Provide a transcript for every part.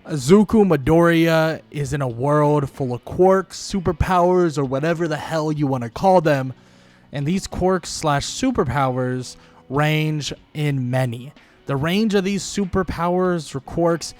Izuku Midoriya is in a world full of quirks, superpowers, or whatever the hell you want to call them. And these quirks slash superpowers range in many. The range of these superpowers or quirks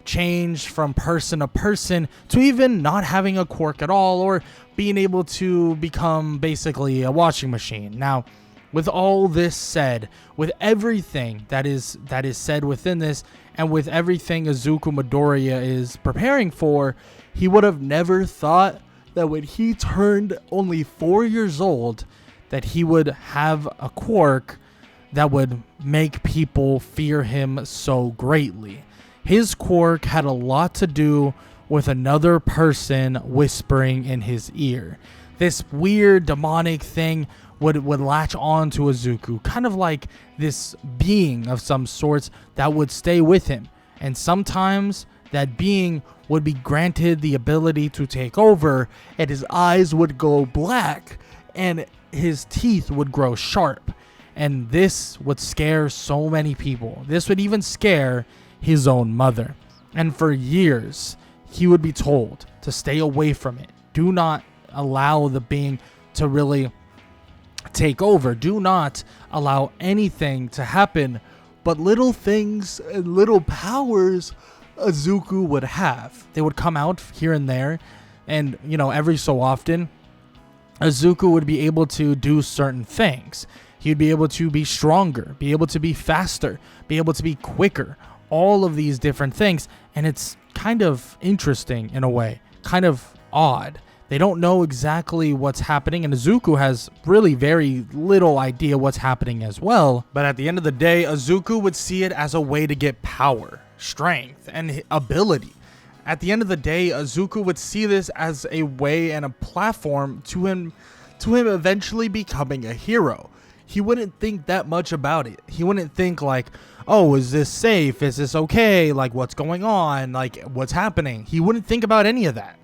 change from person to person to even not having a quirk at all or being able to become basically a washing machine. Now, with all this said, with everything that is said within this, and with everything Izuku Midoriya is preparing for, he would have never thought that when he turned only 4 years old, that he would have a quirk that would make people fear him so greatly. His quirk had a lot to do with another person whispering in his ear. This weird demonic thing would latch on to Izuku, kind of like this being of some sorts that would stay with him. And sometimes that being would be granted the ability to take over, and his eyes would go black, and his teeth would grow sharp. And this would scare so many people. This would even scare his own mother. And for years, he would be told to stay away from it. Do not allow the being to really take over. Do not allow anything to happen. But little things and little powers Izuku would have. They would come out here and there. And, every so often, Izuku would be able to do certain things. He'd be able to be stronger, be able to be faster, be able to be quicker. All of these different things. And it's kind of interesting in a way. Kind of odd. They don't know exactly what's happening, and Izuku has really very little idea what's happening as well. But at the end of the day, Izuku would see it as a way to get power, strength, and ability. At the end of the day, Izuku would see this as a way and a platform to him eventually becoming a hero. He wouldn't think that much about it. He wouldn't think like, oh, is this safe? Is this okay? Like, what's going on? Like, what's happening? He wouldn't think about any of that.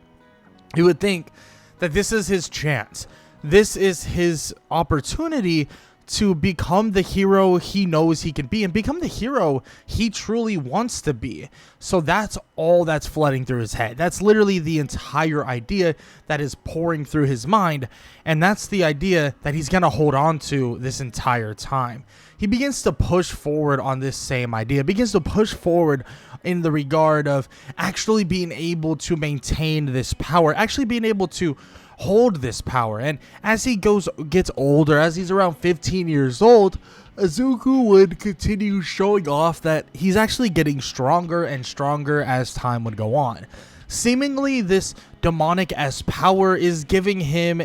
He would think that this is his chance. This is his opportunity to become the hero he knows he can be and become the hero he truly wants to be. So that's all that's flooding through his head. That's literally the entire idea that is pouring through his mind. And that's the idea that he's going to hold on to this entire time. He begins to push forward on this same idea, begins to push forward in the regard of actually being able to maintain this power, actually being able to hold this power. And as he gets older, as he's around 15 years old, Izuku would continue showing off that he's actually getting stronger and stronger as time would go on. Seemingly, this demonic-esque power is giving him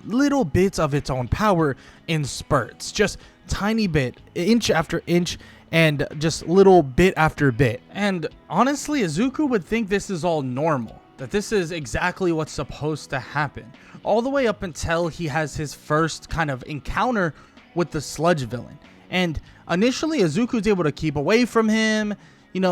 little bits of its own power in spurts, just tiny bit, inch after inch, and just little bit after bit. And honestly, Izuku would think this is all normal, that this is exactly what's supposed to happen, all the way up until he has his first kind of encounter with the sludge villain. And initially, Izuku's able to keep away from him,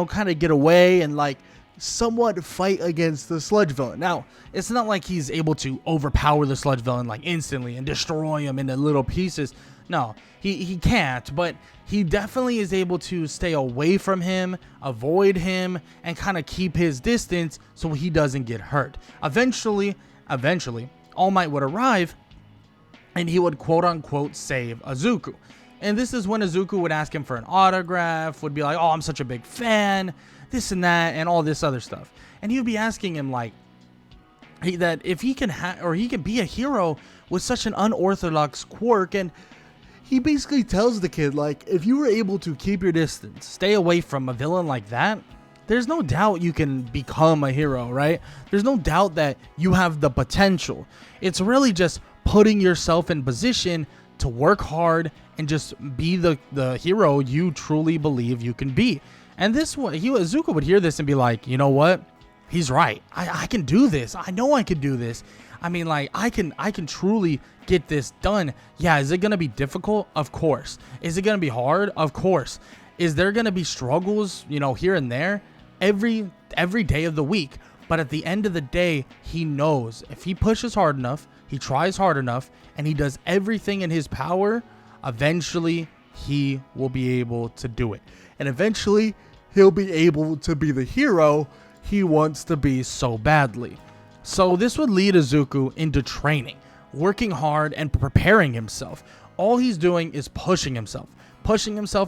kind of get away and like somewhat fight against the sludge villain. Now, it's not like he's able to overpower the sludge villain like instantly and destroy him into little pieces. No, he can't, but he definitely is able to stay away from him, avoid him, and kind of keep his distance so he doesn't get hurt. Eventually, All Might would arrive, and he would quote-unquote save Izuku. And this is when Izuku would ask him for an autograph, would be like, oh, I'm such a big fan, this and that, and all this other stuff. And he would be asking him, like, that if he can he can be a hero with such an unorthodox quirk. And he basically tells the kid, like, if you were able to keep your distance, stay away from a villain like that, there's no doubt you can become a hero, right? There's no doubt that you have the potential. It's really just putting yourself in position to work hard and just be the hero you truly believe you can be. And Izuku would hear this and be like, you know what? He's right. I can do this. I know I can do this. I mean, like, I can truly get this done. Yeah, is it going to be difficult? Of course. Is it going to be hard? Of course. Is there going to be struggles, here and there? Every day of the week. But at the end of the day, he knows if he pushes hard enough, he tries hard enough, and he does everything in his power, eventually he will be able to do it. And eventually, he'll be able to be the hero he wants to be so badly. So this would lead Izuku into training, working hard and preparing himself. All he's doing is pushing himself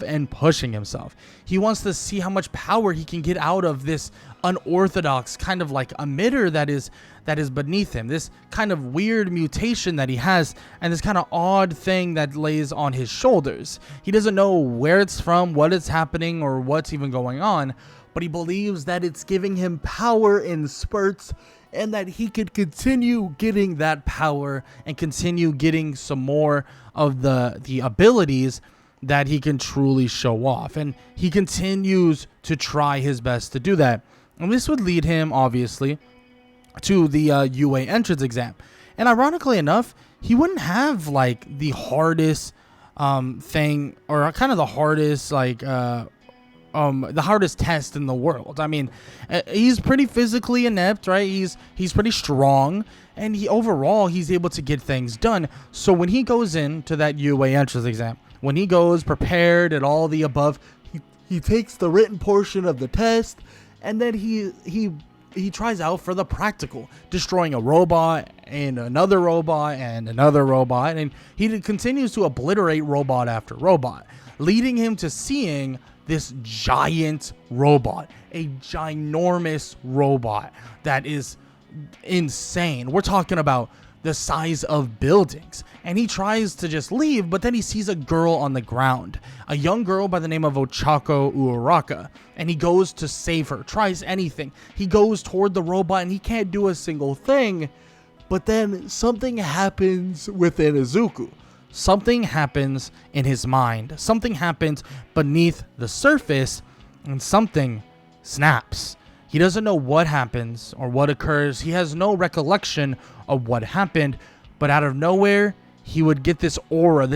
and pushing himself. He wants to see how much power he can get out of this unorthodox kind of like emitter that is beneath him, this kind of weird mutation that he has, and this kind of odd thing that lays on his shoulders. He doesn't know where it's from, what is happening, or what's even going on, but he believes that it's giving him power in spurts, and that he could continue getting that power and continue getting some more of the abilities that he can truly show off. And he continues to try his best to do that. And this would lead him, obviously, to the UA entrance exam. And ironically enough, he wouldn't have like the hardest thing, or kind of the hardest the hardest test in the world. I mean, he's pretty physically inept, right? He's pretty strong, and he's able to get things done. So when he goes into that UA entrance exam, when he goes prepared and all the above, he takes the written portion of the test, and then he tries out for the practical, destroying a robot and another robot and another robot, and he continues to obliterate robot after robot, leading him to seeing this giant robot, a ginormous robot that is insane. We're talking about the size of buildings. And he tries to just leave, but then he sees a girl on the ground, a young girl by the name of Ochako Uraraka, and he goes to save her, tries anything. He goes toward the robot and he can't do a single thing, but then something happens within Izuku. Something happens in his mind. Something happens beneath the surface, and something snaps. He doesn't know what happens or what occurs. He has no recollection of what happened, but out of nowhere, he would get this aura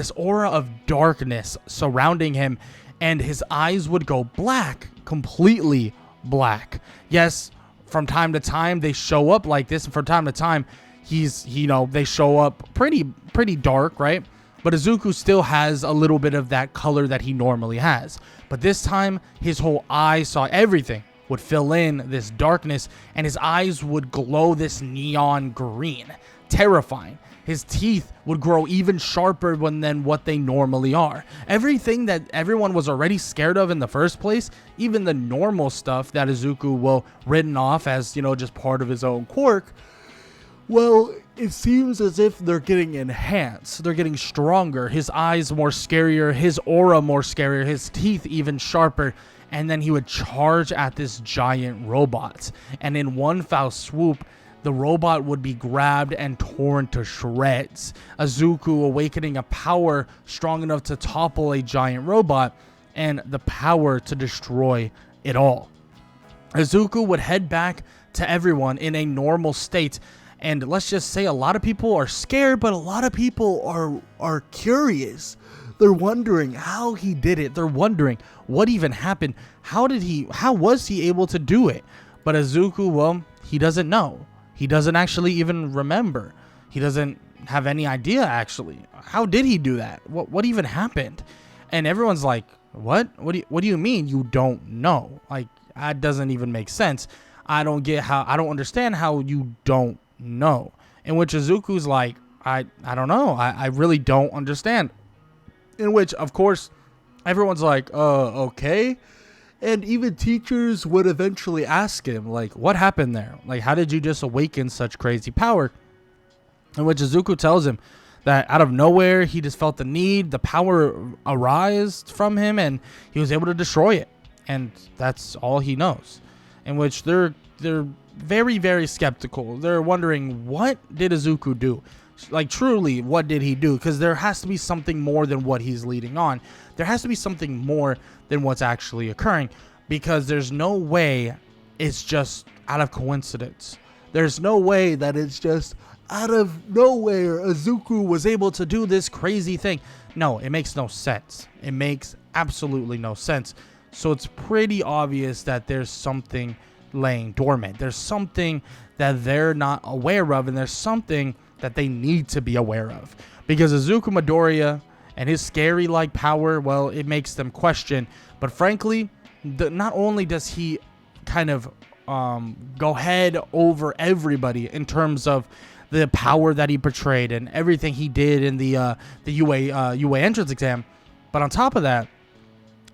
of darkness surrounding him, and his eyes would go black, completely black. Yes, from time to time, they show up like this, and from time to time, they show up pretty dark, right? But Izuku still has a little bit of that color that he normally has. But this time, his whole eye saw everything would fill in this darkness, and his eyes would glow this neon green. Terrifying. His teeth would grow even sharper than what they normally are. Everything that everyone was already scared of in the first place, even the normal stuff that Izuku will written off as, just part of his own quirk, well, it seems as if they're getting enhanced. They're getting stronger. His eyes more scarier, his aura more scarier, his teeth even sharper. And then he would charge at this giant robot. And in one foul swoop, the robot would be grabbed and torn to shreds. Izuku awakening a power strong enough to topple a giant robot, and the power to destroy it all. Izuku would head back to everyone in a normal state. And let's just say a lot of people are scared, but a lot of people are curious. They're wondering how he did it. They're wondering what even happened. How was he able to do it? But Izuku, well, he doesn't know. He doesn't actually even remember. He doesn't have any idea, actually. How did he do that? What even happened? And everyone's like, what? What do you mean you don't know? Like, that doesn't even make sense. I don't understand how you don't know. In which Izuku's like, I don't know. I really don't understand. In which, of course, everyone's like, okay. And even teachers would eventually ask him, like, what happened there? Like, how did you just awaken such crazy power? In which Izuku tells him that out of nowhere, he just felt the power arise from him, and he was able to destroy it. And that's all he knows. In which they're very, very skeptical. They're wondering, what did Izuku do? Like, truly, what did he do? Because there has to be something more than what he's leading on. There has to be something more than what's actually occurring, because there's no way it's just out of coincidence. There's no way that it's just out of nowhere Izuku was able to do this crazy thing. No, it makes no sense. It makes absolutely no sense. So it's pretty obvious that there's something laying dormant. There's something that they're not aware of, and there's something that they need to be aware of. Because Izuku Midoriya and his scary-like power, well, it makes them question. But frankly, not only does he kind of go head over everybody in terms of the power that he portrayed and everything he did in the UA entrance exam. But on top of that,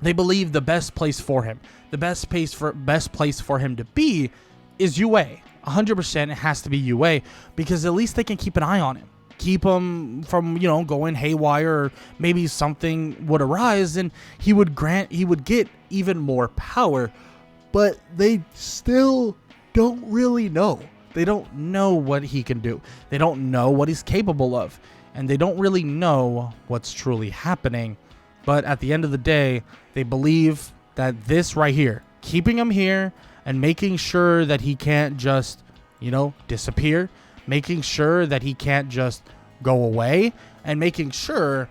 they believe the best place for him, the best place for him to be is UA. 100% it has to be UA, because at least they can keep an eye on him, keep him from, going haywire, or maybe something would arise and he would get even more power. But they still don't really know. They don't know what he can do. They don't know what he's capable of, and they don't really know what's truly happening. But at the end of the day, they believe that this right here, keeping him here and making sure that he can't just, disappear, making sure that he can't just go away, and making sure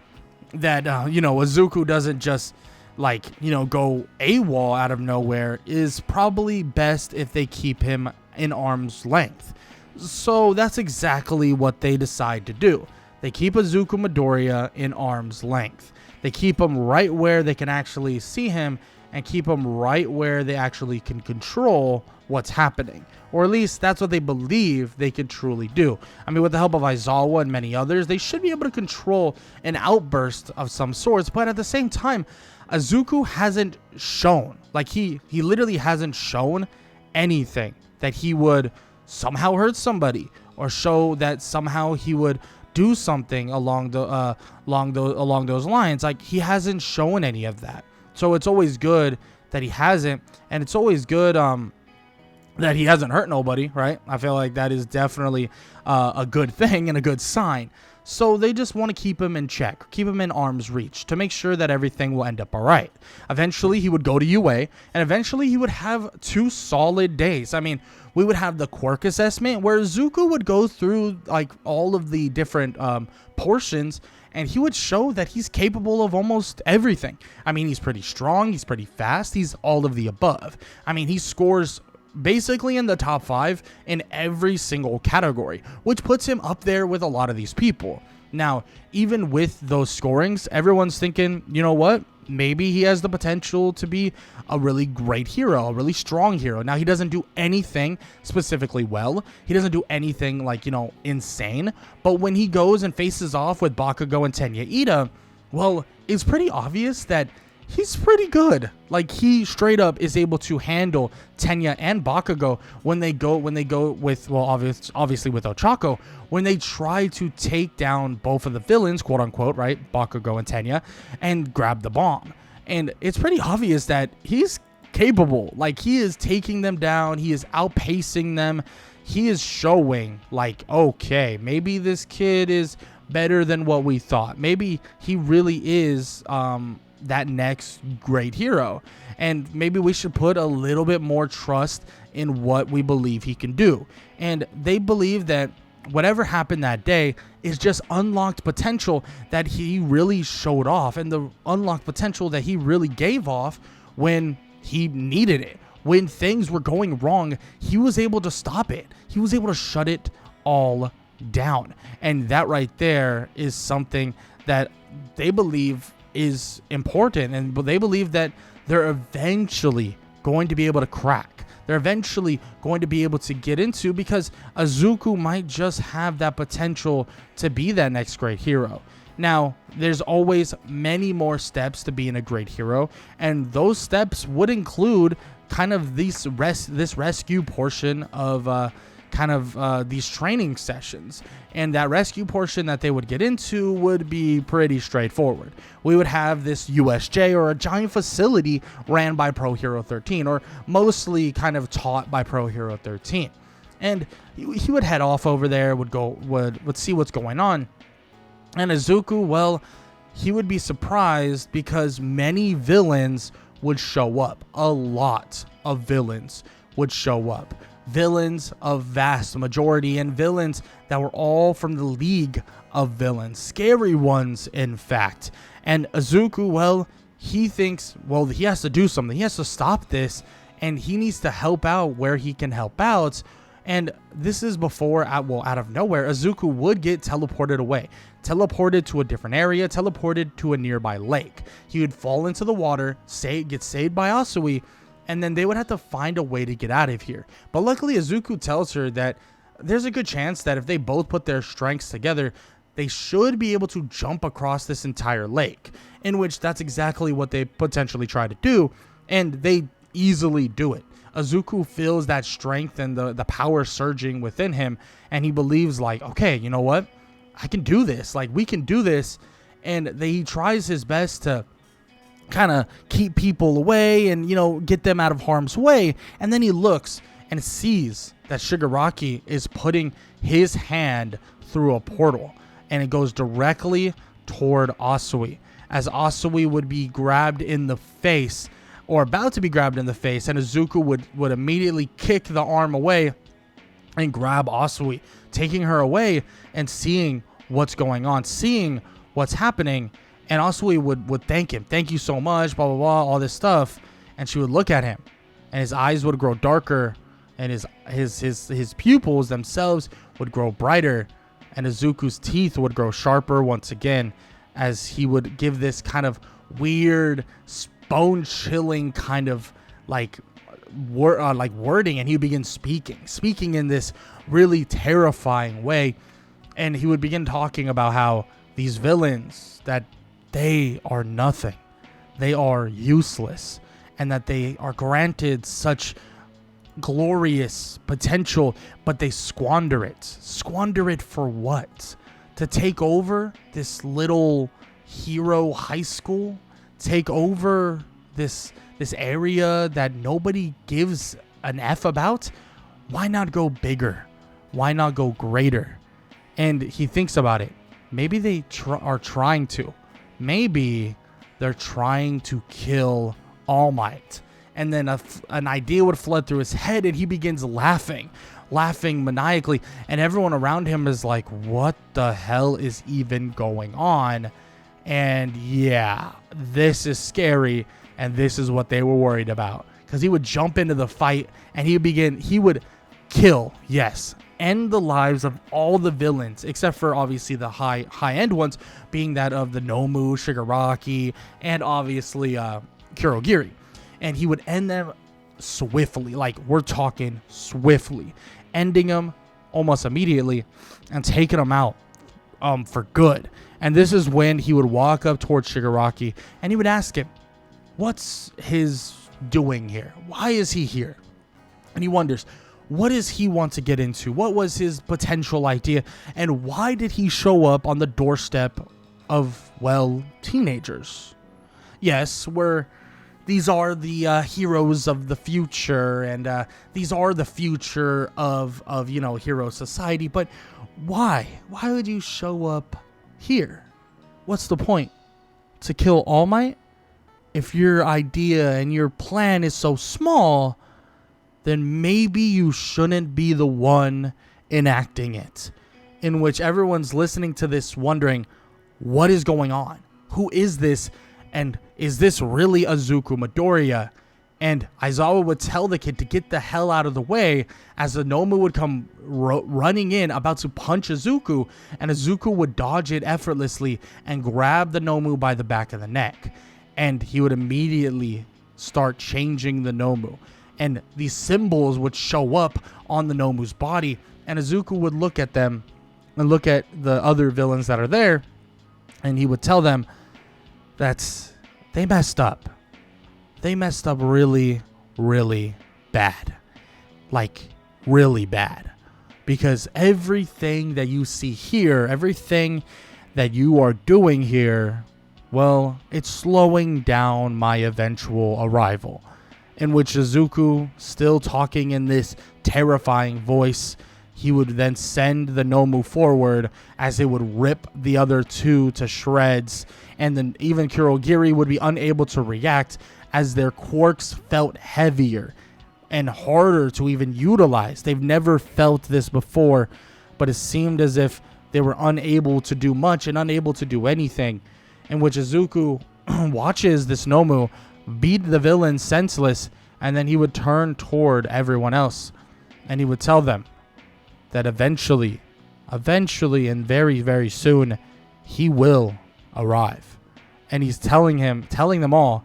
that, Izuku doesn't just, go AWOL out of nowhere, is probably best if they keep him in arm's length. So that's exactly what they decide to do. They keep Izuku Midoriya in arm's length. They keep him right where they can actually see him, and keep him right where they actually can control what's happening. Or at least that's what they believe they can truly do. I mean, with the help of Aizawa and many others, they should be able to control an outburst of some sorts. But at the same time, Izuku hasn't shown, he literally hasn't shown anything that he would somehow hurt somebody, or show that somehow he would do something along those lines. He hasn't shown any of that. So it's always good that he hasn't, and it's always good that he hasn't hurt nobody, right? I feel like that is definitely a good thing and a good sign. So they just want to keep him in check, keep him in arm's reach, to make sure that everything will end up all right. Eventually, he would go to UA, and eventually he would have 2 solid days. I mean, we would have the Quirk assessment, where Zuko would go through all of the different portions, and he would show that he's capable of almost everything. I mean, he's pretty strong, he's pretty fast, he's all of the above. I mean, he scores basically in the top 5 in every single category, which puts him up there with a lot of these people. Now, even with those scorings, everyone's thinking, you know what? Maybe he has the potential to be a really great hero, a really strong hero. Now, he doesn't do anything specifically well. He doesn't do anything insane. But when he goes and faces off with Bakugo and Tenya Ida, well, it's pretty obvious that he's pretty good. He straight up is able to handle Tenya and Bakugo when they go with, well, obviously with Ochako, when they try to take down both of the villains, quote unquote, right, Bakugo and Tenya, and grab the bomb. And it's pretty obvious that he's capable. He is taking them down. He is outpacing them. He is showing okay, maybe this kid is better than what we thought. Maybe he really is that next great hero, and maybe we should put a little bit more trust in what we believe he can do. And they believe that whatever happened that day is just unlocked potential that he really showed off, and the unlocked potential that he really gave off when he needed it. When things were going wrong, he was able to stop it. He was able to shut it all down. And that right there is something that they believe is important, and they believe that they're eventually going to be able to crack. They're eventually going to be able to get into, because Izuku might just have that potential to be that next great hero. Now, there's always many more steps to being a great hero, and those steps would include kind of this rescue portion of these training sessions. And that rescue portion that they would get into would be pretty straightforward. We would have this USJ, or a giant facility ran by Pro Hero 13, or mostly kind of taught by Pro Hero 13. And he would head off over there, would see what's going on. And Izuku, well, he would be surprised, because many villains would show up. A lot of villains would show up. Villains of vast majority, and villains that were all from the League of Villains. Scary ones, in fact. And Izuku, well, he thinks, well, he has to do something. He has to stop this, and he needs to help out where he can help out. And this is before, out of nowhere, Izuku would get teleported away. Teleported to a different area, teleported to a nearby lake. He would fall into the water, get saved by Asui, and then they would have to find a way to get out of here. But luckily, Izuku tells her that there's a good chance that if they both put their strengths together, they should be able to jump across this entire lake, in which that's exactly what they potentially try to do, and they easily do it. Izuku feels that strength and the power surging within him, and he believes like, okay, you know what? I can do this. Like, we can do this. And he tries his best to kind of keep people away and, get them out of harm's way. And then he looks and sees that Shigaraki is putting his hand through a portal, and it goes directly toward Asui, as Asui would be grabbed in the face, or about to be grabbed in the face, and Izuku would immediately kick the arm away and grab Asui, taking her away and seeing what's going on, seeing what's happening. And Asui would thank him. Thank you so much, blah, blah, blah, all this stuff. And she would look at him, and his eyes would grow darker, and his pupils themselves would grow brighter, and Izuku's teeth would grow sharper once again, as he would give this kind of weird, bone-chilling kind of wording, and he would begin speaking in this really terrifying way. And he would begin talking about how these villains, that they are nothing, they are useless, and that they are granted such glorious potential, but they squander it. Squander it for what? To take over this little hero high school? Take over this area that nobody gives an F about? Why not go bigger? Why not go greater? And he thinks about it. Maybe they are trying to. Maybe they're trying to kill All Might. And then an idea would flood through his head, and he begins laughing maniacally. And everyone around him is like, what the hell is even going on? And yeah, this is scary, and this is what they were worried about. Because he would jump into the fight, and he would kill, yes, end the lives of all the villains, except for obviously the high-end ones, being that of the Nomu, Shigaraki, and obviously Kurogiri. And he would end them swiftly, like we're talking swiftly, ending them almost immediately and taking them out for good. And this is when he would walk up towards Shigaraki, and he would ask him, what's his doing here? Why is he here? And he wonders, what does he want to get into? What was his potential idea? And why did he show up on the doorstep of, well, teenagers? Yes, these are the heroes of the future, and these are the future of hero society. But why? Why would you show up here? What's the point? To kill All Might? If your idea and your plan is so small, then maybe you shouldn't be the one enacting it. In which everyone's listening to this wondering, what is going on? Who is this? And is this really Izuku Midoriya? And Aizawa would tell the kid to get the hell out of the way, as the Nomu would come running in, about to punch Izuku, and Izuku would dodge it effortlessly and grab the Nomu by the back of the neck. And he would immediately start changing the Nomu. And these symbols would show up on the Nomu's body, and Izuku would look at them and look at the other villains that are there, and he would tell them that they messed up. They messed up really, really bad. Like, really bad. Because everything that you see here, everything that you are doing here, well, it's slowing down my eventual arrival. In which Izuku, still talking in this terrifying voice, he would then send the Nomu forward, as it would rip the other two to shreds. And then even Kurogiri would be unable to react, as their quirks felt heavier and harder to even utilize. They've never felt this before, but it seemed as if they were unable to do much and unable to do anything. In which Izuku watches this Nomu beat the villain senseless, and then he would turn toward everyone else, and he would tell them that eventually and very, very soon, he will arrive. And he's telling them all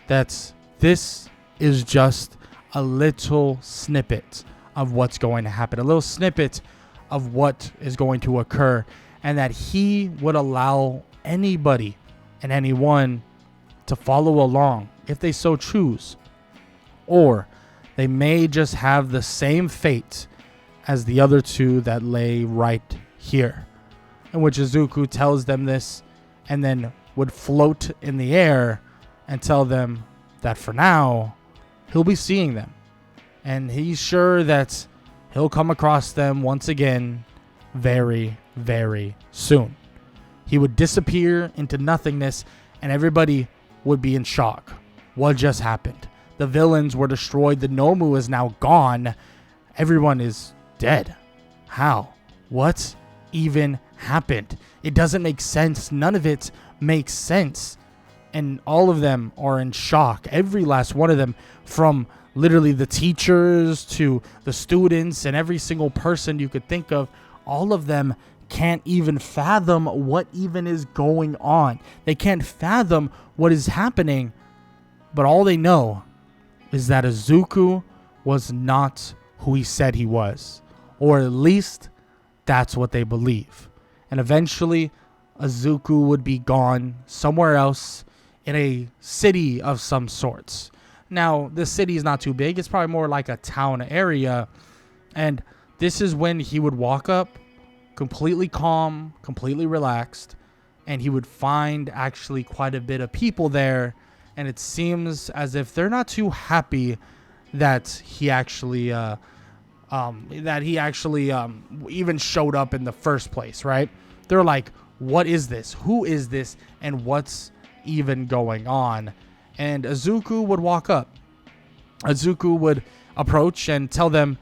that this is just a little snippet of what's going to happen, a little snippet of what is going to occur, and that he would allow anybody and anyone to follow along if they so choose, or they may just have the same fate as the other two that lay right here. In which Izuku tells them this and then would float in the air and tell them that for now he'll be seeing them, and he's sure that he'll come across them once again very, very soon. He would disappear into nothingness and everybody would be in shock. What just happened? The villains were destroyed. The Nomu is now gone. Everyone is dead. How? What even happened? It doesn't make sense. None of it makes sense. And all of them are in shock. Every last one of them, from literally the teachers to the students and every single person you could think of, all of them can't even fathom what even is going on. They can't fathom what is happening. But all they know is that Izuku was not who he said he was. Or at least that's what they believe. And eventually Izuku would be gone somewhere else in a city of some sorts. Now, the city is not too big. It's probably more like a town area. And this is when he would walk up completely calm, completely relaxed, and he would find actually quite a bit of people there. And it seems as if they're not too happy that he actually even showed up in the first place, right? They're like, what is this? Who is this? And what's even going on? And Izuku would walk up. Izuku would approach and tell them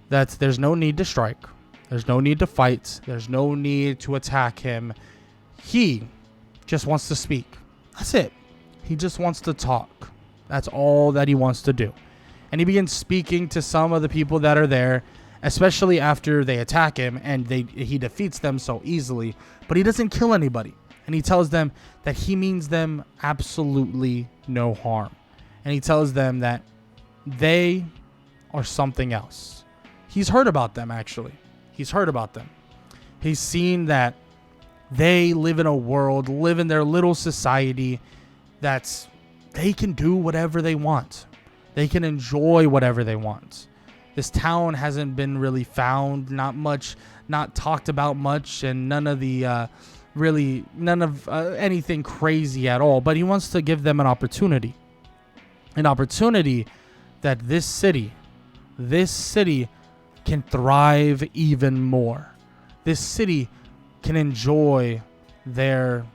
that there's no need to strike. There's no need to fight. There's no need to attack him. He just wants to speak. That's it. He just wants to talk. That's all that he wants to do. And he begins speaking to some of the people that are there, especially after they attack him and he defeats them so easily. But he doesn't kill anybody. And he tells them that he means them absolutely no harm. And he tells them that they are something else. He's heard about them, actually. He's heard about them. He's seen that they live in a world, live in their little society, that they can do whatever they want. They can enjoy whatever they want. This town hasn't been really found, not talked about much, and none of anything crazy at all. But he wants to give them an opportunity that this city can thrive even more. This city can enjoy their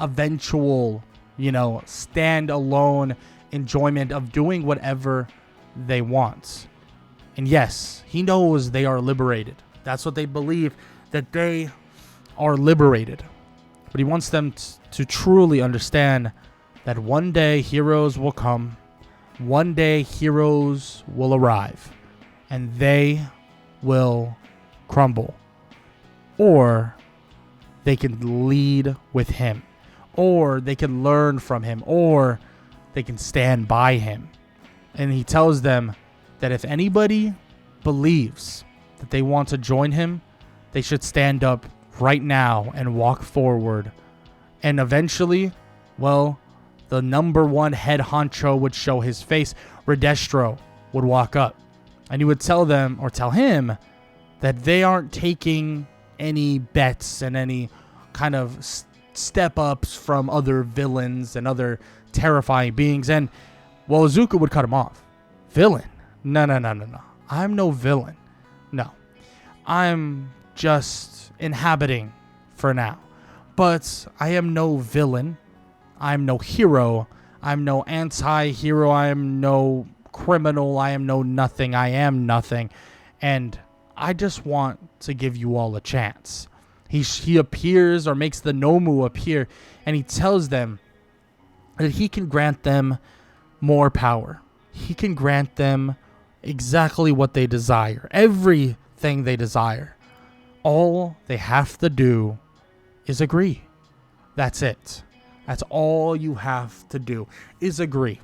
eventual, stand-alone enjoyment of doing whatever they want. And yes, he knows they are liberated. That's what they believe, that they are liberated. But he wants them to truly understand that one day heroes will come. One day heroes will arrive. And they will crumble. Or they can lead with him. Or they can learn from him. Or they can stand by him. And he tells them that if anybody believes that they want to join him, they should stand up right now and walk forward. And eventually, the number one head honcho would show his face. Redestro would walk up. And he would tell him that they aren't taking any bets and any kind of step ups from other villains and other terrifying beings. And Izuku would cut him off. Villain? No. I'm no villain. No. I'm just inhabiting for now. But I am no villain. I'm no hero. I'm no anti-hero. I am no criminal. I am no nothing. I am nothing. And I just want to give you all a chance. He appears, or makes the Nomu appear, and he tells them that he can grant them more power. He can grant them exactly what they desire. Everything they desire. All they have to do is agree. That's it. That's all you have to do is agree.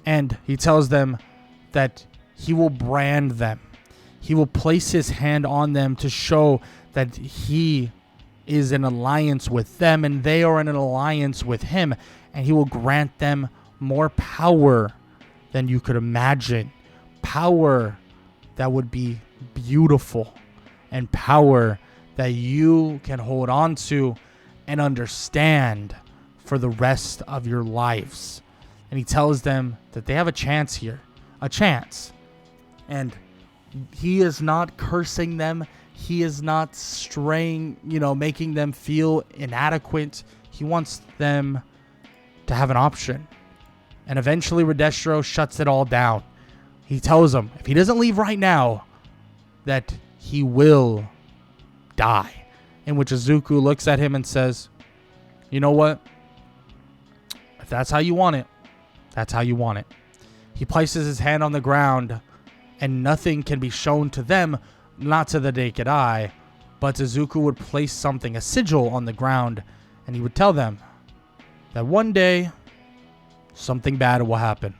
And he tells them that he will brand them. He will place his hand on them to show that he is in alliance with them and they are in an alliance with him. And he will grant them more power than you could imagine. Power that would be beautiful, and power that you can hold on to and understand for the rest of your lives. And he tells them that they have a chance here. A chance. And he is not cursing them. He is not straying, making them feel inadequate. He wants them to have an option. And eventually Redestro shuts it all down. He tells them if he doesn't leave right now, that he will die. In which Izuku looks at him and says, you know what? If that's how you want it, that's how you want it. He places his hand on the ground, and nothing can be shown to them, not to the naked eye, but Izuku would place something, a sigil, on the ground, and he would tell them that one day something bad will happen,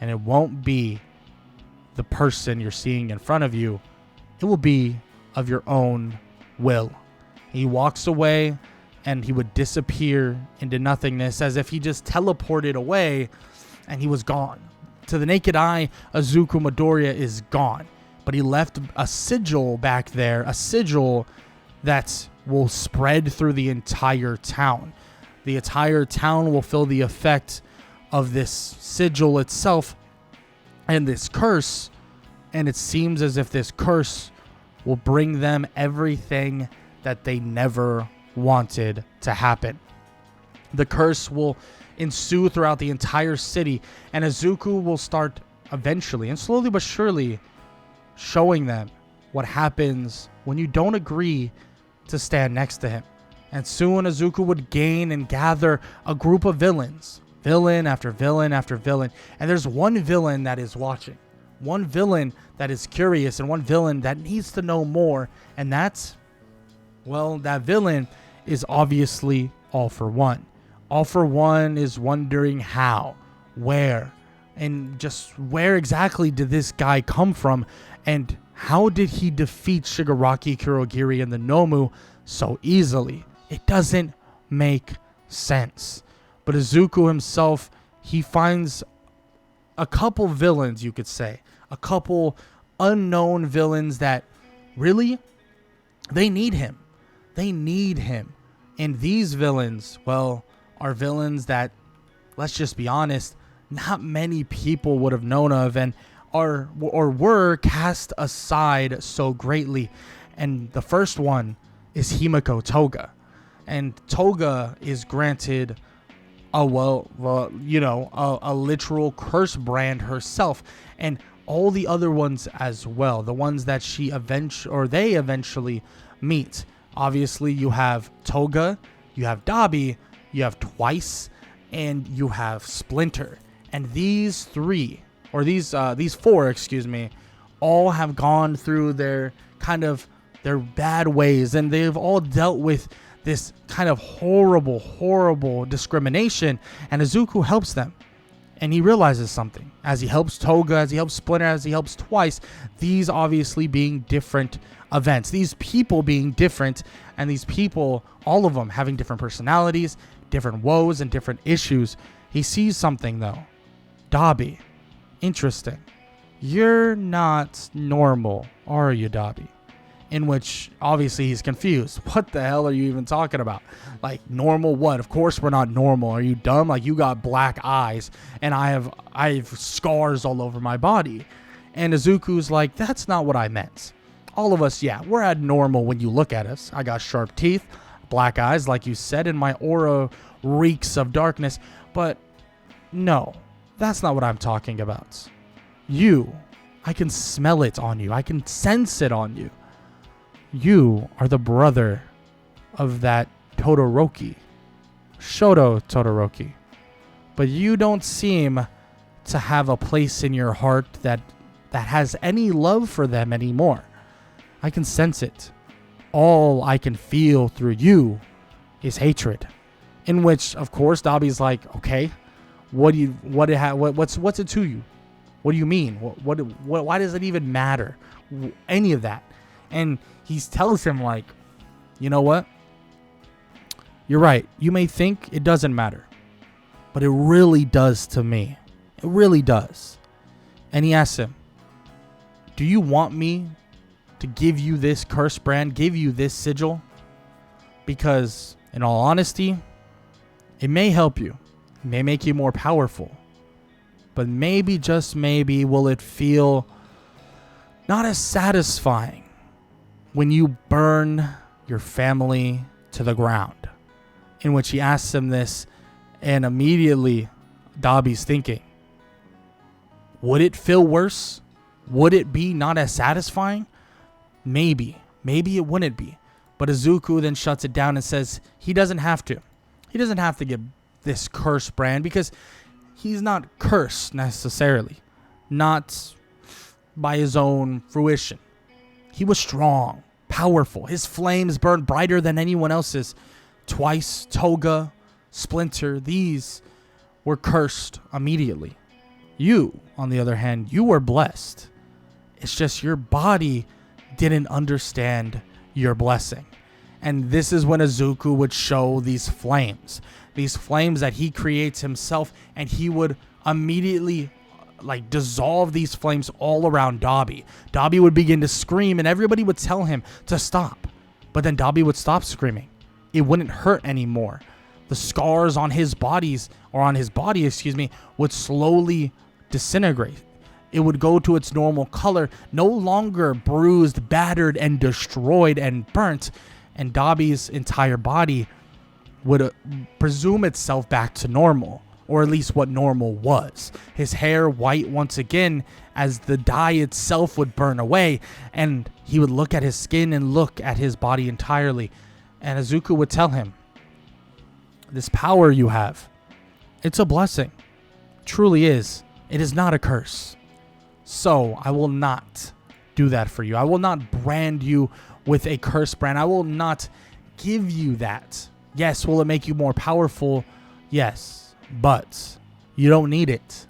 and it won't be the person you're seeing in front of you. It will be of your own will. He walks away, and he would disappear into nothingness as if he just teleported away and he was gone. To the naked eye, Izuku Midoriya is gone, but he left a sigil back there, a sigil that will spread through the entire town. The entire town will feel the effect of this sigil itself and this curse, and it seems as if this curse will bring them everything that they never wanted to happen. The curse will ensue throughout the entire city, and Izuku will start eventually and slowly but surely showing them what happens when you don't agree to stand next to him. And soon Izuku would gain and gather a group of villains, villain after villain after villain, and there's one villain that is watching, one villain that is curious, and one villain that needs to know more, and that villain is obviously All For One. All For One is wondering how, where, and just where exactly did this guy come from, and how did he defeat Shigaraki, Kurogiri, and the Nomu so easily? It doesn't make sense. But Izuku himself, he finds a couple villains, you could say, a couple unknown villains that really, they need him. They need him. And these villains, are villains that, let's just be honest, not many people would have known of and were cast aside so greatly. And the first one is Himiko Toga. And Toga is granted a literal curse brand herself, and all the other ones as well, the ones that they eventually meet. Obviously, you have Toga, you have Dabi, you have Twice, and you have Splinter. And these four, all have gone through their bad ways, and they've all dealt with this kind of horrible discrimination, and Izuku helps them. And he realizes something. As he helps Toga, as he helps Splinter, as he helps Twice, these obviously being different events, these people being different, and these people, all of them having different personalities, different woes, and different issues. He sees something though. Dabi, interesting. You're not normal, are you, Dabi? In which obviously he's confused. What the hell are you even talking about? Like, normal what? Of course we're not normal. Are you dumb? Like, you got black eyes and I have scars all over my body. And Izuku's like, that's not what I meant. All of us, yeah, we're abnormal when you look at us. I got sharp teeth, black eyes, like you said, and my aura reeks of darkness. But no, that's not what I'm talking about. You, I can smell it on you. I can sense it on you. You are the brother of that Todoroki, Shoto Todoroki. But you don't seem to have a place in your heart that has any love for them anymore. I can sense it. All I can feel through you is hatred. In which, of course, Dabi's like, okay, What's it to you? What do you mean? Why does it even matter? Any of that? And he tells him, like, you know what? You're right. You may think it doesn't matter, but it really does to me. It really does. And he asks him, do you want me to give you this curse brand, give you this sigil? Because in all honesty, it may help you. It may make you more powerful. But maybe, just maybe, will it feel not as satisfying when you burn your family to the ground. In which he asks him this, and immediately Dabi's thinking, would it feel worse? Would it be not as satisfying? Maybe it wouldn't be. But Izuku then shuts it down and says he doesn't have to. He doesn't have to get this cursed brand because he's not cursed necessarily. Not by his own fruition. He was strong, powerful. His flames burned brighter than anyone else's. Twice, Toga, Splinter, these were cursed immediately. You, on the other hand, you were blessed. It's just your body didn't understand your blessing. And this is when Izuku would show these flames that he creates himself, and he would immediately dissolve these flames all around Dabi. Dabi would begin to scream, and everybody would tell him to stop. But then Dabi would stop screaming. It wouldn't hurt anymore. The scars on his body, would slowly disintegrate. It would go to its normal color, no longer bruised, battered, and destroyed and burnt, and Dabi's entire body would presume itself back to normal, or at least what normal was. His hair white once again as the dye itself would burn away, and he would look at his skin and look at his body entirely, and Izuku would tell him, this power you have, it's a blessing. It truly is. It is not a curse. So I will not do that for you. I will not brand you with a curse brand. I will not give you that. Yes, will it make you more powerful? Yes, but you don't need it.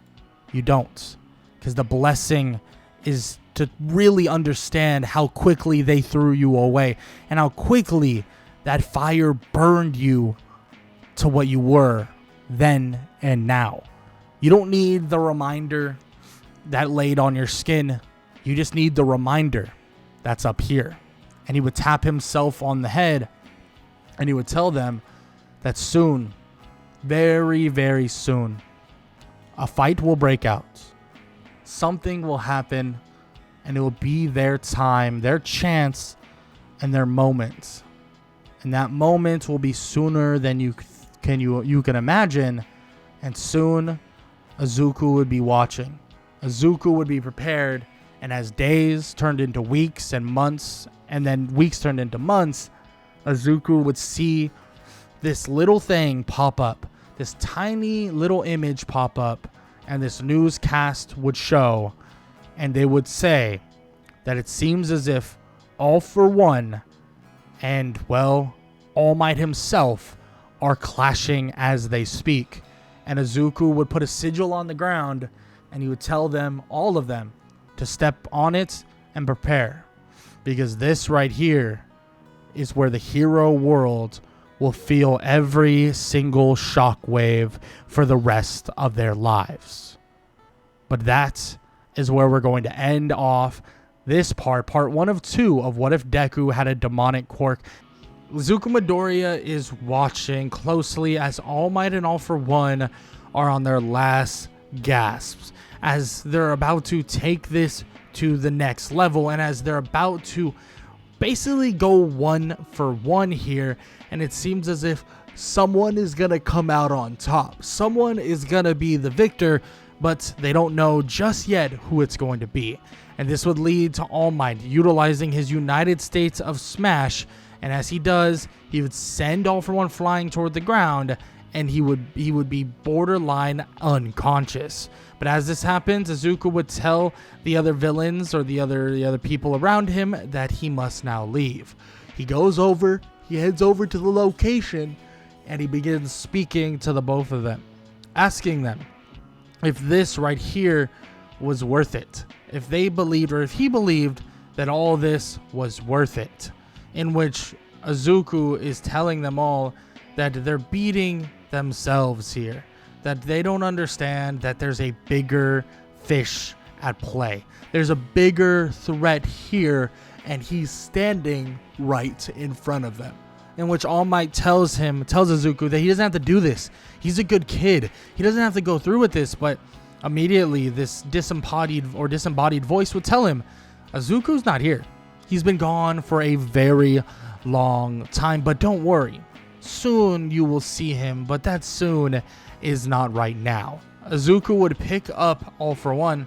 You don't. Because the blessing is to really understand how quickly they threw you away and how quickly that fire burned you to what you were then and now. You don't need the reminder that laid on your skin. You just need the reminder that's up here. And he would tap himself on the head, and he would tell them that soon, very, very soon, a fight will break out. Something will happen, and it will be their time, their chance, and their moment. And that moment will be sooner than you can imagine. And soon, Izuku would be watching. Izuku would be prepared. And as days turned into weeks and months, and then weeks turned into months, Izuku would see this little thing pop up. This tiny little image pop up. And this newscast would show. And they would say that it seems as if All For One and, well, All Might himself are clashing as they speak. And Izuku would put a sigil on the ground, and he would tell them, all of them, to step on it and prepare. Because this right here is where the hero world will feel every single shockwave for the rest of their lives. But that is where we're going to end off this part 1 of 2 of What If Deku Had a Demonic Quirk. Izuku Midoriya is watching closely as All Might and All For One are on their last gasps, as they're about to take this to the next level, and as they're about to basically go 1 for 1 here, and it seems as if someone is going to come out on top. Someone is going to be the victor, but they don't know just yet who it's going to be. And this would lead to All Might utilizing his United States of Smash, and as he does, he would send All For One flying toward the ground, and he would be borderline unconscious. But as this happens, Izuku would tell the other villains or the other people around him that he must now leave. He heads over to the location, and he begins speaking to the both of them. asking them if this right here was worth it. If they believed, or if he believed, that all this was worth it. In which Izuku is telling them all that they're beating themselves here. That they don't understand that there's a bigger fish at play. There's a bigger threat here, and he's standing right in front of them. In which All Might tells Izuku that he doesn't have to do this. He's a good kid. He doesn't have to go through with this, but immediately this disembodied voice would tell him, Izuku's not here. He's been gone for a very long time, but don't worry. Soon you will see him, but that soon is not right now. Izuku would pick up All for One,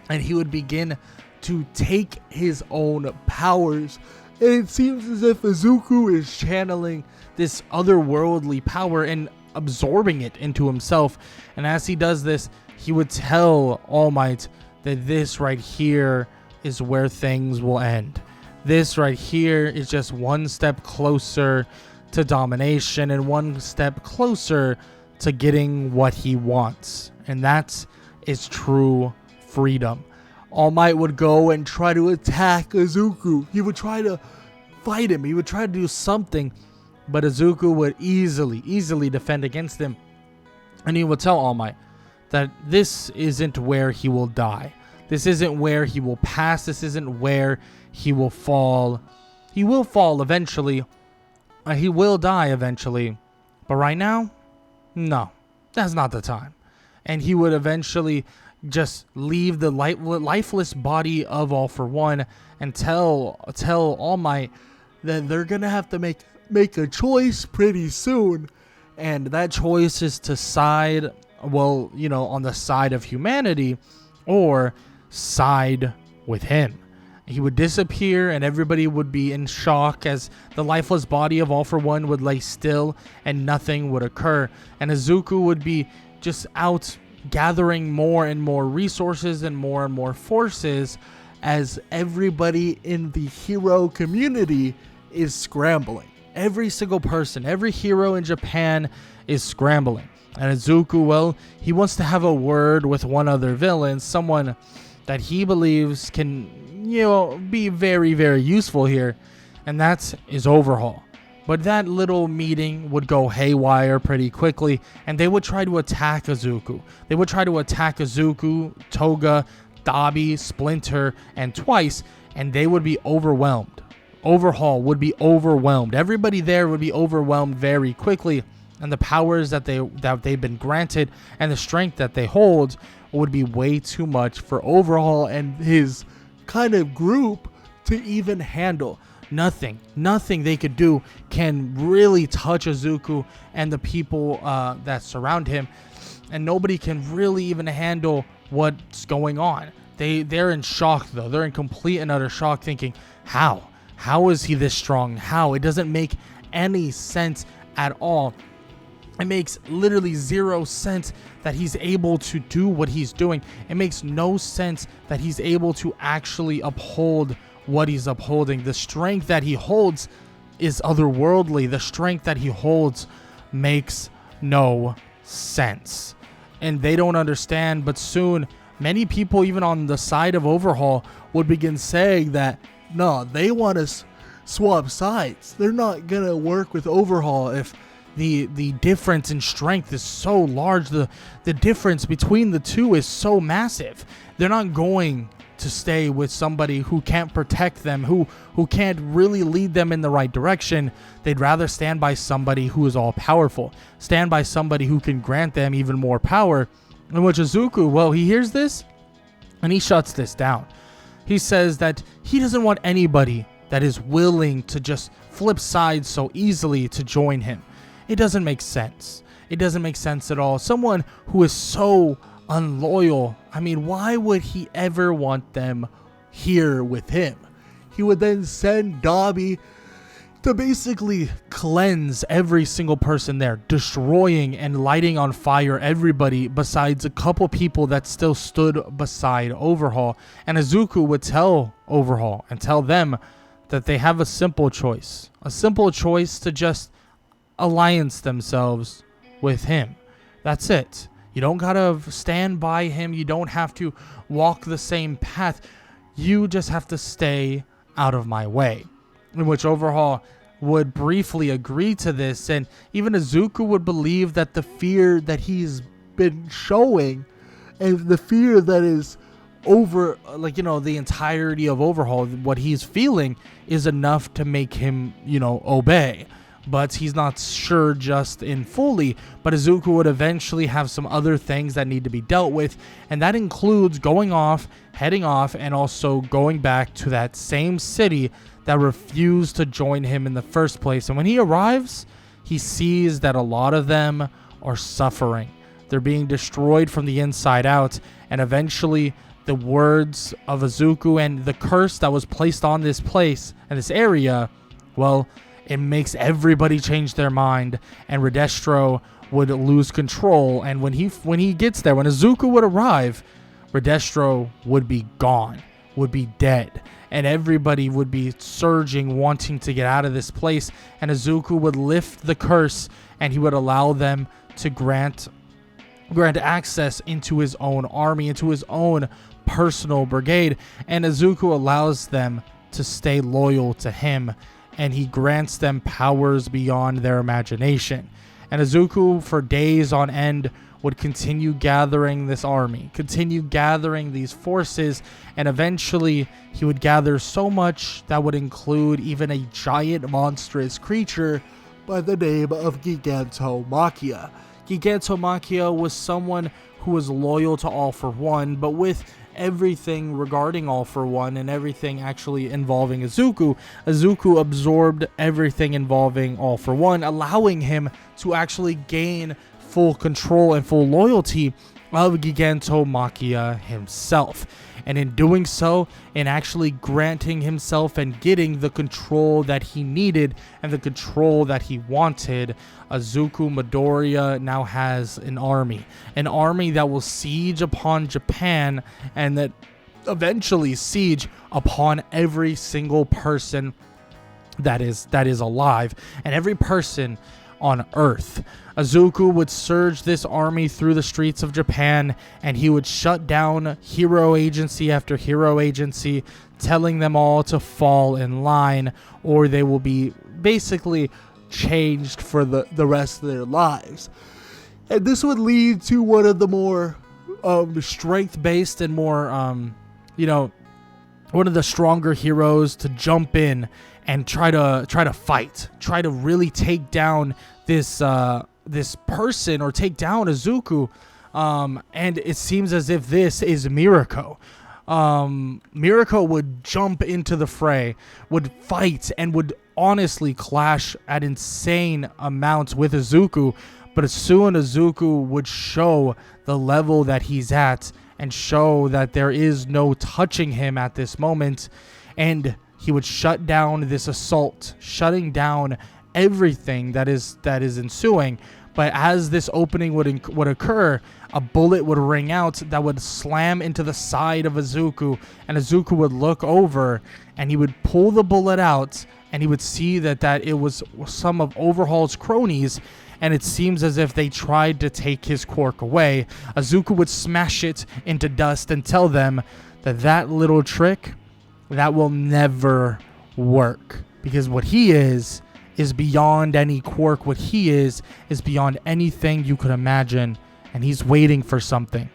and he would begin to take his own powers. And it seems as if Izuku is channeling this otherworldly power and absorbing it into himself. And as he does this, he would tell All Might that this right here is where things will end. This right here is just one step closer to domination and one step closer to getting what he wants. And that is true freedom. All Might would go and try to attack Izuku. He would try to fight him. He would try to do something, but Izuku would easily defend against him. And he would tell All Might that this isn't where he will die. This isn't where he will pass. This isn't where he will fall. He will fall eventually. He will die eventually. But right now, no, that's not the time. And he would eventually just leave the lifeless body of All for One and tell All Might that they're going to have to make a choice pretty soon. And that choice is to side, well, on the side of humanity or side with him. He would disappear and everybody would be in shock as the lifeless body of All for One would lay still and nothing would occur. And Izuku would be just out gathering more and more resources and more forces as everybody in the hero community is scrambling. Every single person, every hero in Japan is scrambling. And Izuku, well, he wants to have a word with one other villain, someone that he believes can, be very, very useful here, and that is Overhaul. But that little meeting would go haywire pretty quickly, and they would try to attack Izuku. They would try to attack Izuku, Toga, Dabi, Splinter, and Twice, and they would be overwhelmed. Overhaul would be overwhelmed. Everybody there would be overwhelmed very quickly, and the powers that they've been granted and the strength that they hold would be way too much for Overhaul and his kind of group to even handle. Nothing they could do can really touch Izuku and the people that surround him, and nobody can really even handle what's going on. They're in shock though. They're in complete and utter shock, thinking, how is he this strong? How? It doesn't make any sense at all. It makes literally zero sense that he's able to do what he's doing. It makes no sense that he's able to actually uphold what he's upholding. The strength that he holds is otherworldly. The strength that he holds makes no sense. And they don't understand, but soon many people, even on the side of Overhaul, would begin saying that, no, they want to swap sides. They're not going to work with Overhaul if the difference in strength is so large. The difference between the two is so massive. They're not going to stay with somebody who can't protect them, who can't really lead them in the right direction. They'd rather stand by somebody who is all powerful, stand by somebody who can grant them even more power. In which Izuku, well, he hears this and he shuts this down. He says that he doesn't want anybody that is willing to just flip sides so easily to join him. It doesn't make sense. It doesn't make sense at all. Someone who is so unloyal, I mean, why would he ever want them here with him? He would then send Dabi to basically cleanse every single person there, destroying and lighting on fire everybody besides a couple people that still stood beside Overhaul. And Izuku would tell Overhaul and tell them that they have a simple choice to just alliance themselves with him. That's it. You don't gotta stand by him. You don't have to walk the same path. You just have to stay out of my way. In which Overhaul would briefly agree to this, and even Izuku would believe that the fear that he's been showing and the fear that is over, like, the entirety of Overhaul, what he's feeling is enough to make him, obey. But he's not sure just in fully. But Izuku would eventually have some other things that need to be dealt with, and that includes heading off, and also going back to that same city that refused to join him in the first place. And when he arrives, he sees that a lot of them are suffering. They're being destroyed from the inside out, and eventually the words of Izuku and the curse that was placed on this place and this area, well, it makes everybody change their mind, and Redestro would lose control. And when he gets there, when Izuku would arrive, Redestro would be gone, would be dead, and everybody would be surging, wanting to get out of this place. And Izuku would lift the curse, and he would allow them to grant access into his own army, into his own personal brigade. And Izuku allows them to stay loyal to him, and he grants them powers beyond their imagination. And Izuku, for days on end, would continue gathering this army, continue gathering these forces, and eventually he would gather so much that would include even a giant monstrous creature by the name of Gigantomachia. Gigantomachia was someone who was loyal to All For One, but with everything regarding All For One and everything actually involving Izuku absorbed everything involving All For One, allowing him to actually gain full control and full loyalty of Gigantomachia himself. And in doing so, in actually granting himself and getting the control that he needed and the control that he wanted, Izuku Midoriya now has an army that will siege upon Japan, and that eventually siege upon every single person that is alive, and every person on Earth. Izuku would surge this army through the streets of Japan, and he would shut down hero agency after hero agency, telling them all to fall in line, or they will be basically changed for the rest of their lives. And this would lead to one of the more strength-based and more, one of the stronger heroes to jump in and try to fight, try to really take down this person, or take down Izuku. And it seems as if this is Mirako. Mirako would jump into the fray, would fight, and would honestly clash at insane amounts with Izuku. But soon Izuku would show the level that he's at and show that there is no touching him at this moment. And he would shut down this assault, shutting down everything that is ensuing. But as this opening would occur, a bullet would ring out that would slam into the side of Izuku, and Izuku would look over, and he would pull the bullet out, and he would see that it was some of Overhaul's cronies, and it seems as if they tried to take his quirk away. Izuku would smash it into dust and tell them that little trick, that will never work, because what he is beyond any quirk. What he is beyond anything you could imagine, and he's waiting for something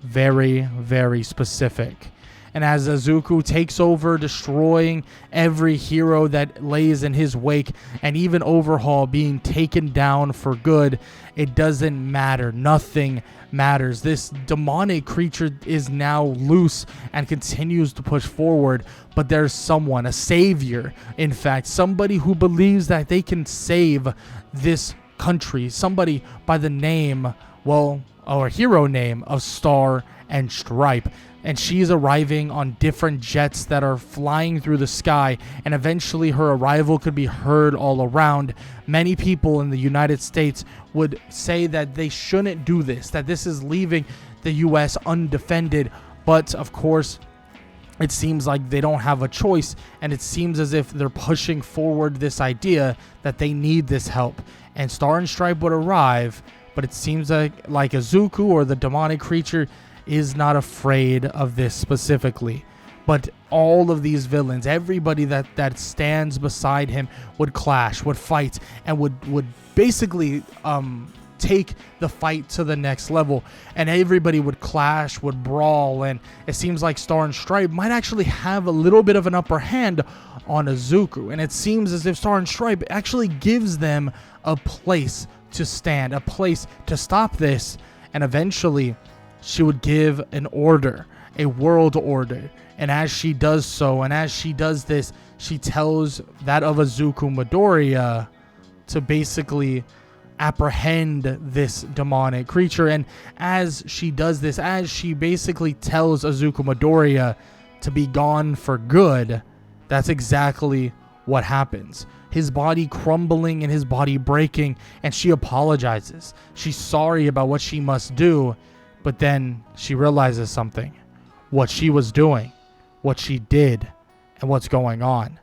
very, very specific. And as Izuku takes over, destroying every hero that lays in his wake, and even Overhaul being taken down for good, it doesn't matter. Nothing matters. This demonic creature is now loose and continues to push forward, but there's someone, a savior, in fact, somebody who believes that they can save this country, somebody by the name, or hero name of Star and Stripe. And she's arriving on different jets that are flying through the sky, and eventually her arrival could be heard all around. Many people in the United States would say that they shouldn't do this, that this is leaving the U.S. undefended. But of course, it seems like they don't have a choice, and it seems as if they're pushing forward this idea that they need this help. And Star and Stripe would arrive, but it seems like Izuku, or the demonic creature, is not afraid of this specifically. But all of these villains, everybody that stands beside him, would clash, would fight, and would basically take the fight to the next level. And everybody would clash, would brawl, and it seems like Star and Stripe might actually have a little bit of an upper hand on Izuku. And it seems as if Star and Stripe actually gives them a place to stand, a place to stop this. And eventually she would give an order, a world order. And as she does so, and as she does this, she tells that of Izuku Midoriya to basically apprehend this demonic creature. And as she does this, as she basically tells Izuku Midoriya to be gone for good, that's exactly what happens. His body crumbling and his body breaking, and she apologizes. She's sorry about what she must do, but then she realizes something. What she was doing, what she did, and what's going on.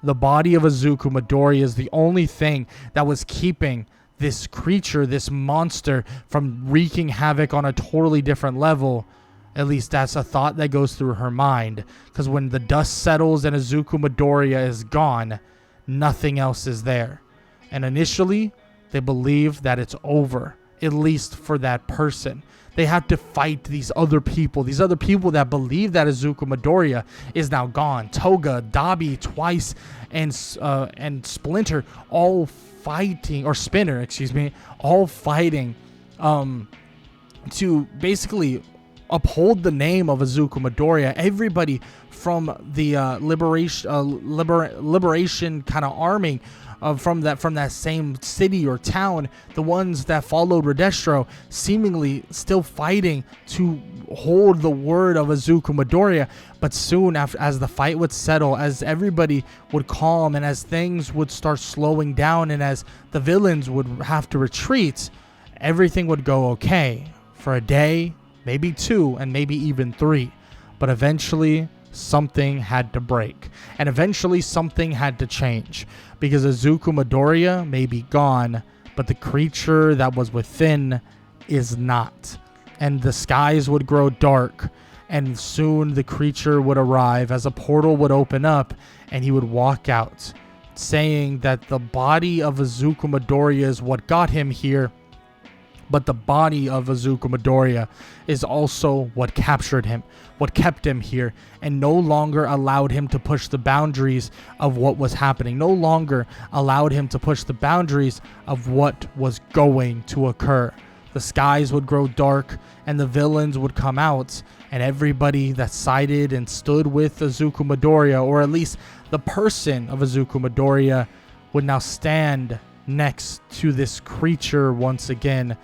The body of Izuku Midoriya is the only thing that was keeping this creature, this monster, from wreaking havoc on a totally different level. At least that's a thought that goes through her mind. Because when the dust settles and Izuku Midoriya is gone, nothing else is there. And initially, they believe that it's over, at least for that person. They have to fight these other people that believe that Izuku Midoriya is now gone. Toga, Dabi, Twice, and Splinter all fighting, or Spinner, excuse me, all fighting to basically uphold the name of Izuku Midoriya. Everybody from the liberation kind of army from that same city or town, the ones that followed Redestro, seemingly still fighting to hold the word of Izuku Midoriya. But soon, as the fight would settle, as everybody would calm, and as things would start slowing down, and as the villains would have to retreat, everything would go okay for a day, maybe 2, and maybe even 3. But eventually, something had to break, and eventually something had to change, because Izuku Midoriya may be gone, but the creature that was within is not. And the skies would grow dark, and soon the creature would arrive as a portal would open up, and he would walk out, saying that the body of Izuku Midoriya is what got him here, but the body of Izuku Midoriya is also what captured him, what kept him here, and no longer allowed him to push the boundaries of what was happening, no longer allowed him to push the boundaries of what was going to occur. The skies would grow dark, and the villains would come out, and everybody that sided and stood with Izuku Midoriya, or at least the person of Izuku Midoriya, would now stand next to this creature once again.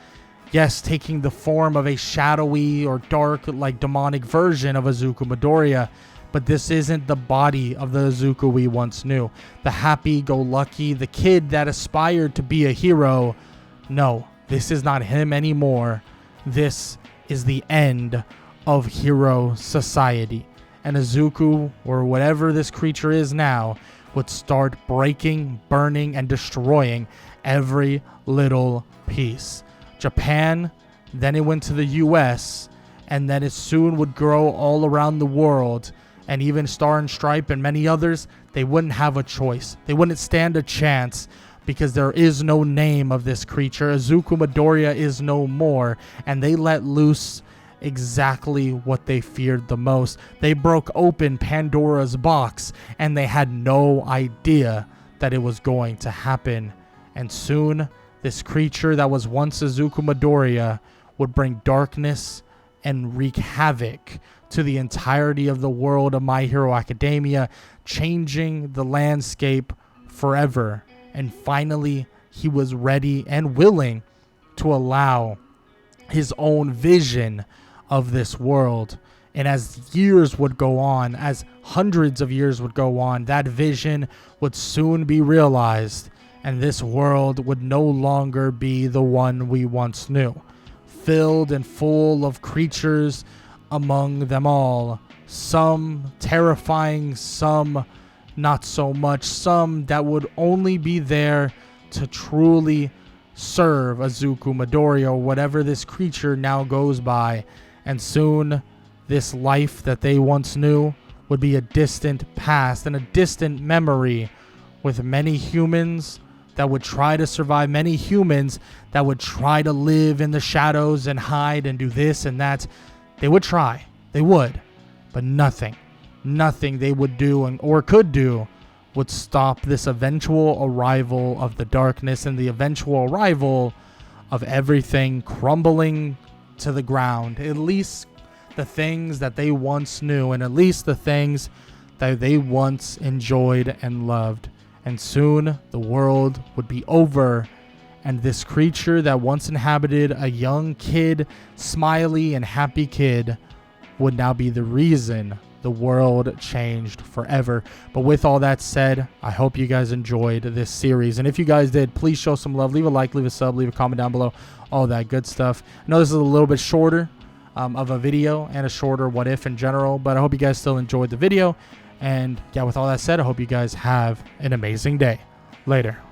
Yes, taking the form of a shadowy or dark, like demonic version of Izuku Midoriya, but this isn't the body of the Izuku we once knew. The happy-go-lucky, the kid that aspired to be a hero. No, this is not him anymore. This is the end of hero society. And Izuku, or whatever this creature is now, would start breaking, burning, and destroying every little piece. Japan, then it went to the US, and then it soon would grow all around the world. And even Star and Stripe and many others, they wouldn't have a choice. They wouldn't stand a chance, because there is no name of this creature. Izuku Midoriya is no more, and they let loose exactly what they feared the most. They broke open Pandora's box, and they had no idea that it was going to happen. And soon, this creature that was once Izuku Midoriya would bring darkness and wreak havoc to the entirety of the world of My Hero Academia, changing the landscape forever. And finally, he was ready and willing to allow his own vision of this world. And as years would go on, as hundreds of years would go on, that vision would soon be realized, and this world would no longer be the one we once knew. Filled and full of creatures, among them all, some terrifying, some not so much, some that would only be there to truly serve Izuku, Midori, or whatever this creature now goes by. And soon, this life that they once knew would be a distant past and a distant memory, with many humans that would try to survive, many humans that would try to live in the shadows and hide and do this and that. They would try. They would. But nothing they would do or could do would stop this eventual arrival of the darkness and the eventual arrival of everything crumbling to the ground. At least the things that they once knew, and at least the things that they once enjoyed and loved. And soon the world would be over, and this creature that once inhabited a young kid, smiley and happy kid, would now be the reason the world changed forever. But with all that said, I hope you guys enjoyed this series. And if you guys did, please show some love. Leave a like, leave a sub, leave a comment down below. All that good stuff. I know this is a little bit shorter of a video and a shorter what if in general, but I hope you guys still enjoyed the video. And yeah, with all that said, I hope you guys have an amazing day. Later.